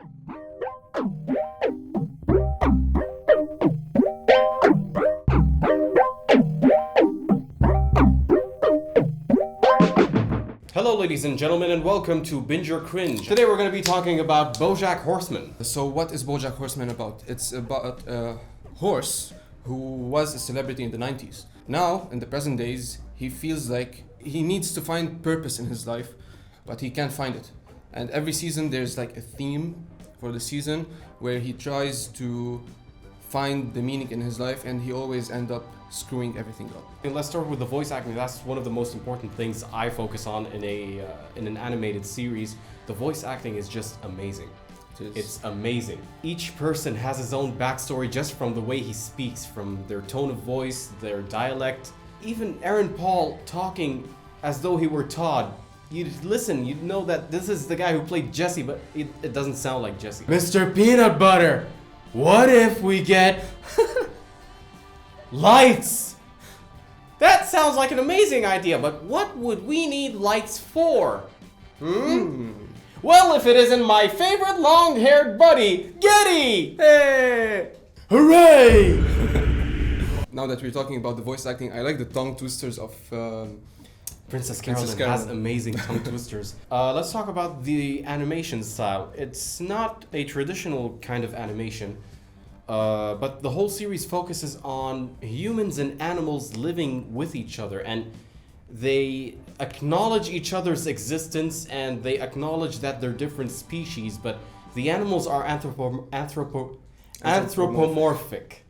Hello ladies and gentlemen, and welcome to Binge or Cringe. Today we're going to be talking about Bojack Horseman. So what is Bojack Horseman about? It's about a horse who was a celebrity in the 90s. Now, in the present days, he feels like he needs to find purpose in his life, but he can't find it. And every season there's like a theme for the season where he tries to find the meaning in his life, and he always ends up screwing everything up. And let's start with the voice acting. That's one of the most important things I focus on in an animated series. The voice acting is just amazing. It's amazing. Each person has his own backstory just from the way he speaks, from their tone of voice, their dialect. Even Aaron Paul talking as though he were Todd. You'd listen, you'd know that this is the guy who played Jesse, but it doesn't sound like Jesse. Mr. Peanut Butter, what if we get lights? That sounds like an amazing idea, but what would we need lights for? Well, if it isn't my favorite long-haired buddy, Geddy! Hey! Hooray! Now that we're talking about the voice acting, I like the tongue twisters of Princess Carolyn has amazing tongue twisters. Let's talk about the animation style. It's not a traditional kind of animation, but the whole series focuses on humans and animals living with each other, and they acknowledge each other's existence, and they acknowledge that they're different species, but the animals are anthropomorphic.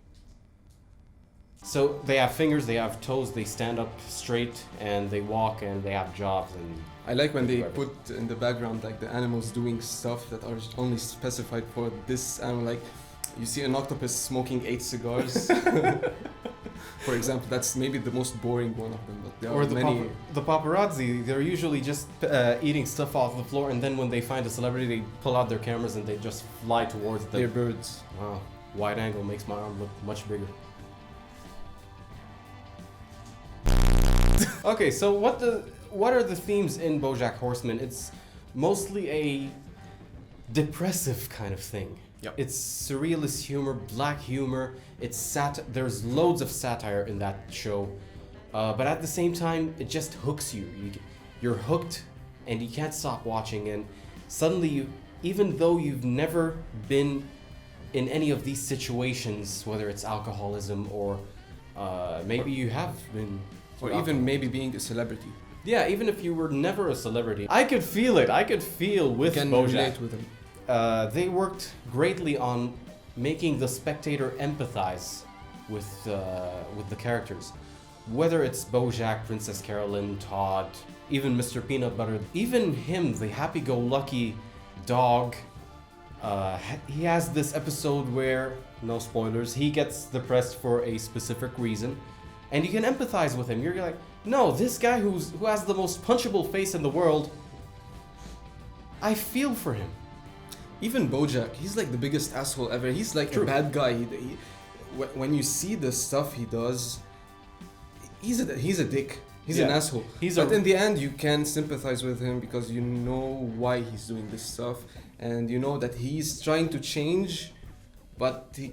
So they have fingers, they have toes, they stand up straight, and they walk, and they have jobs. And I like when they put in the background like the animals doing stuff that are only specified for this animal. Like you see an octopus smoking 8 cigars. For example, that's maybe the most boring one of them, but there are many. The paparazzi, they're usually just eating stuff off the floor, and then when they find a celebrity, they pull out their cameras and they just fly towards them. They're birds. Wow, wide angle makes my arm look much bigger. Okay, so what are the themes in Bojack Horseman? It's mostly a depressive kind of thing. Yep. It's surrealist humor, black humor. There's loads of satire in that show, but at the same time, it just hooks you. You're hooked, and you can't stop watching. And suddenly, even though you've never been in any of these situations, whether it's alcoholism or maybe you have been, or even maybe being a celebrity. Yeah, even if you were never a celebrity, I could feel it. I could feel with Can Bojack. relate with him. They worked greatly on making the spectator empathize with the characters. Whether it's Bojack, Princess Carolyn, Todd, even Mr. Peanut Butter, even him, the happy-go-lucky dog. He has this episode where, no spoilers, he gets depressed for a specific reason, and you can empathize with him. You're like, no, this guy who has the most punchable face in the world, I feel for him. Even Bojack, he's like the biggest asshole ever. He's like a bad guy. When you see the stuff he does, he's a dick. He's an asshole. But in the end, you can sympathize with him because you know why he's doing this stuff, and you know that he's trying to change, but he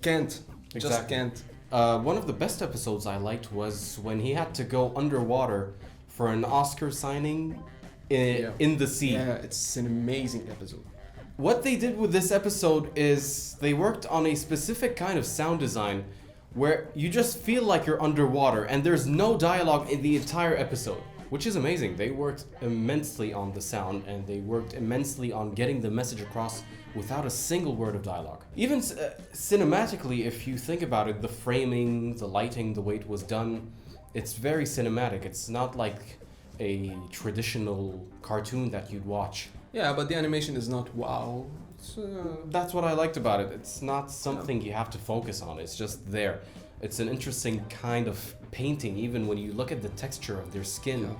can't. Exactly. Just can't. One of the best episodes I liked was when he had to go underwater for an Oscar signing in the sea. Yeah, it's an amazing episode. What they did with this episode is they worked on a specific kind of sound design where you just feel like you're underwater and there's no dialogue in the entire episode, which is amazing. They worked immensely on the sound, and they worked immensely on getting the message across without a single word of dialogue. Even cinematically, if you think about it, the framing, the lighting, the way it was done, it's very cinematic. It's not like a traditional cartoon that you'd watch. Yeah, but the animation is not wow. That's what I liked about it. It's not something you have to focus on. It's just there. It's an interesting kind of painting, even when you look at the texture of their skin. Yeah.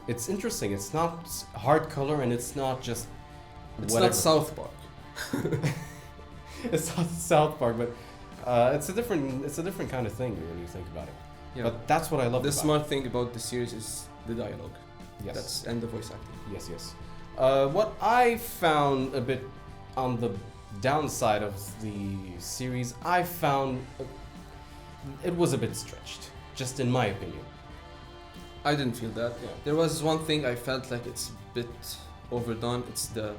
It's interesting. It's not hard color, and it's not just whatever. It's not South Park. It's not South Park, but it's a different kind of thing when you think about it. Yeah. But that's what I love. The smart thing about the series is the dialogue. Yes. And the voice acting. Yes. What I found a bit on the downside of the series, I found it was a bit stretched, just in my opinion. I didn't feel that. Yeah. There was one thing I felt like it's a bit overdone. It's the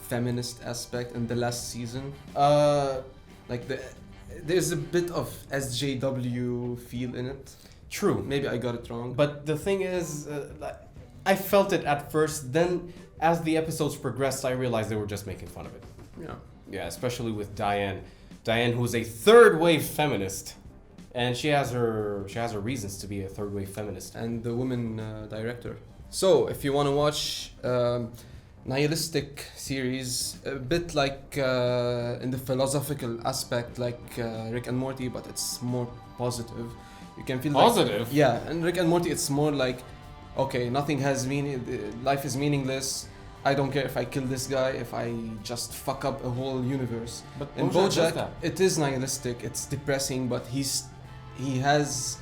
feminist aspect in the last season. There's a bit of SJW feel in it. True. Maybe I got it wrong. But the thing is, I felt it at first. Then, as the episodes progressed, I realized they were just making fun of it. yeah. Yeah, especially with Diane. Diane, who's a third wave feminist, and she has her reasons to be a third wave feminist. And the woman director. So, if you want to watch nihilistic series, a bit like in the philosophical aspect, like Rick and Morty, but it's more positive. You can feel Positive? Like, yeah, and Rick and Morty, it's more like, okay, nothing has meaning. Life is meaningless. I don't care if I kill this guy, if I just fuck up a whole universe. But in Bojack does Bojack, that. it is nihilistic. It's depressing, but he has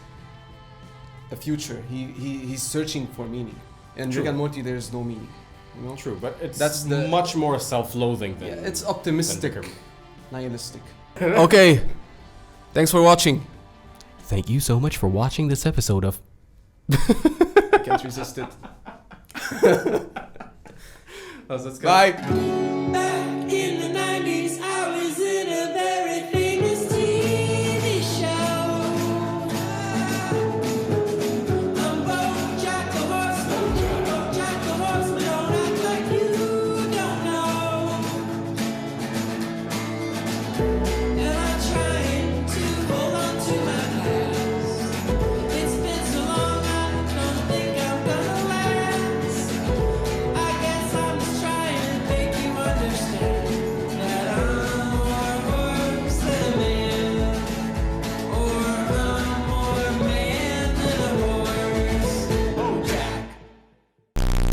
a future. He's searching for meaning. In True. Rick and Morty, there's no meaning. You know? True, but it's That's the- much more self-loathing than. Yeah, it's optimistic, than nihilistic. Okay, thanks for watching. Thank you so much for watching this episode of. I can't resist it. How's that Bye.